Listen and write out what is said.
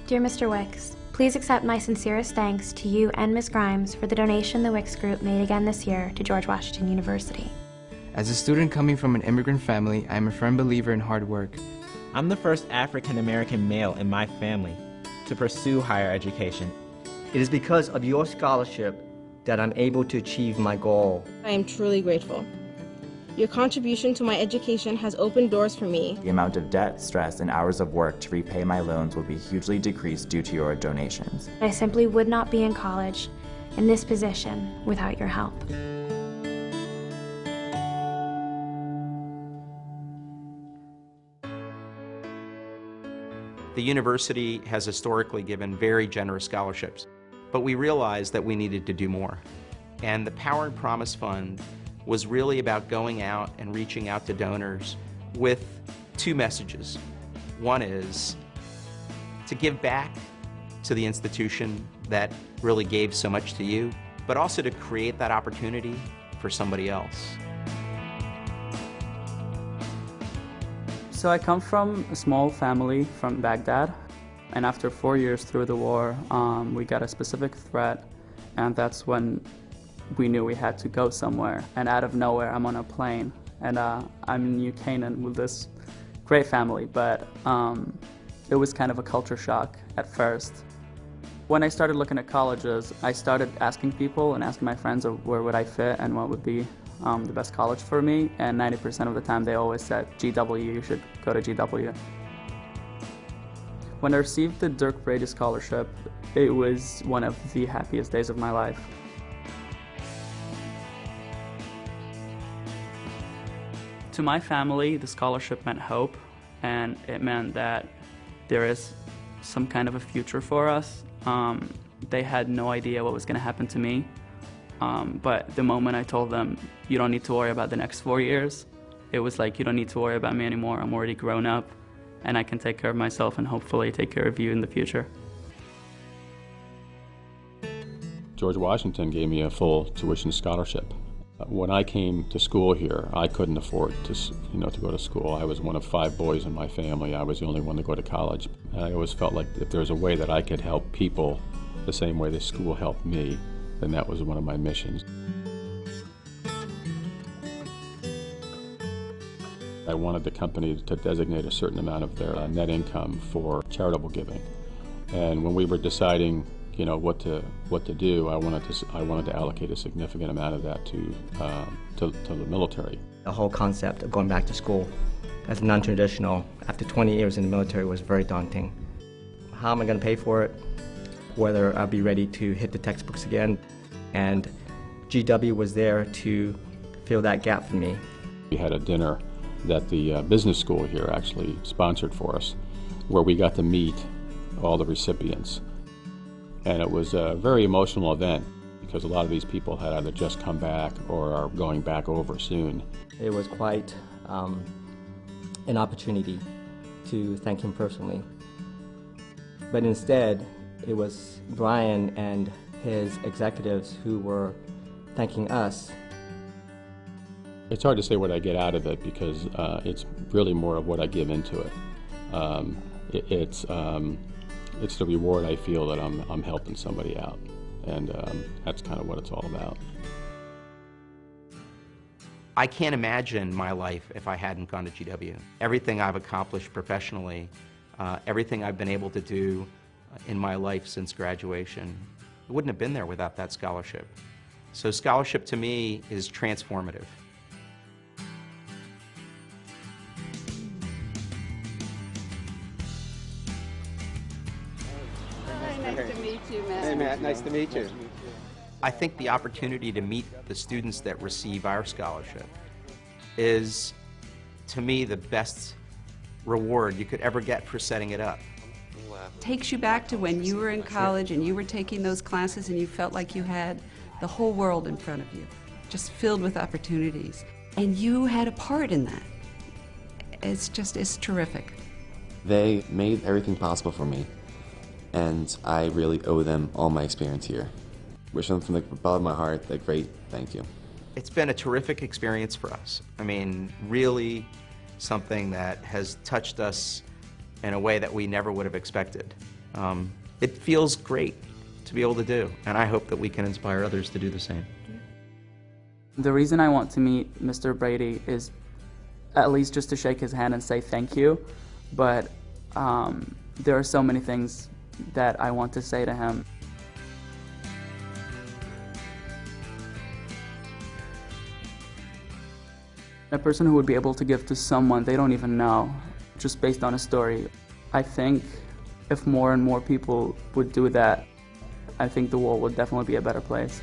Dear Mr. Wicks, please accept my sincerest thanks to you and Ms. Grimes for the donation the Wicks Group made again this year to George Washington University. As a student coming from an immigrant family, I am a firm believer in hard work. I'm the first African-American male in my family to pursue higher education. It is because of your scholarship that I'm able to achieve my goal. I am truly grateful. Your contribution to my education has opened doors for me. The amount of debt, stress, and hours of work to repay my loans will be hugely decreased due to your donations. I simply would not be in college in this position without your help. The university has historically given very generous scholarships, but we realized that we needed to do more. And the Power and Promise Fund was really about going out and reaching out to donors with two messages. One is to give back to the institution that really gave so much to you, but also to create that opportunity for somebody else. So I come from a small family from Baghdad, and after 4 years through the war, we got a specific threat, and that's when we knew we had to go somewhere. And out of nowhere, I'm on a plane, and I'm in New Canaan with this great family, but it was kind of a culture shock at first. When I started looking at colleges, I started asking people and asking my friends where would I fit and what would be the best college for me, and 90% of the time they always said, GW, you should go to GW. When I received the Dirk Brady Scholarship, it was one of the happiest days of my life. To my family, the scholarship meant hope, and it meant that there is some kind of a future for us. They had no idea what was going to happen to me, but the moment I told them, you don't need to worry about the next 4 years, it was like, you don't need to worry about me anymore, I'm already grown up, and I can take care of myself and hopefully take care of you in the future. George Washington gave me a full tuition scholarship. When I came to school here, I couldn't afford to go to school. I was one of 5 boys in my family. I was the only one to go to college. And I always felt like if there was a way that I could help people the same way the school helped me, then that was one of my missions. I wanted the company to designate a certain amount of their net income for charitable giving. And when we were deciding what to do, I wanted to allocate a significant amount of that to the military. The whole concept of going back to school as non-traditional after 20 years in the military was very daunting. How am I going to pay for it? Whether I'll be ready to hit the textbooks again. And GW was there to fill that gap for me. We had a dinner that the business school here actually sponsored for us, where we got to meet all the recipients. And it was a very emotional event because a lot of these people had either just come back or are going back over soon. It was quite an opportunity to thank him personally. But instead, it was Brian and his executives who were thanking us. It's hard to say what I get out of it because it's really more of what I give into it. It's the reward I feel that I'm helping somebody out, and that's kind of what it's all about. I can't imagine my life if I hadn't gone to GW. Everything I've accomplished professionally, everything I've been able to do in my life since graduation, it wouldn't have been there without that scholarship. So scholarship to me is transformative. Nice to meet you, Matt. Hey, Matt. Nice to meet you. I think the opportunity to meet the students that receive our scholarship is, to me, the best reward you could ever get for setting it up. Takes you back to when you were in college and you were taking those classes and you felt like you had the whole world in front of you, just filled with opportunities. And you had a part in that. It's terrific. They made everything possible for me, and I really owe them all my experience here. Wish them from the bottom of my heart a great thank you. It's been a terrific experience for us. I mean, really something that has touched us in a way that we never would have expected. It feels great to be able to do, and I hope that we can inspire others to do the same. The reason I want to meet Mr. Brady is at least just to shake his hand and say thank you, but there are so many things that I want to say to him. A person who would be able to give to someone they don't even know, just based on a story. I think if more and more people would do that, I think the world would definitely be a better place.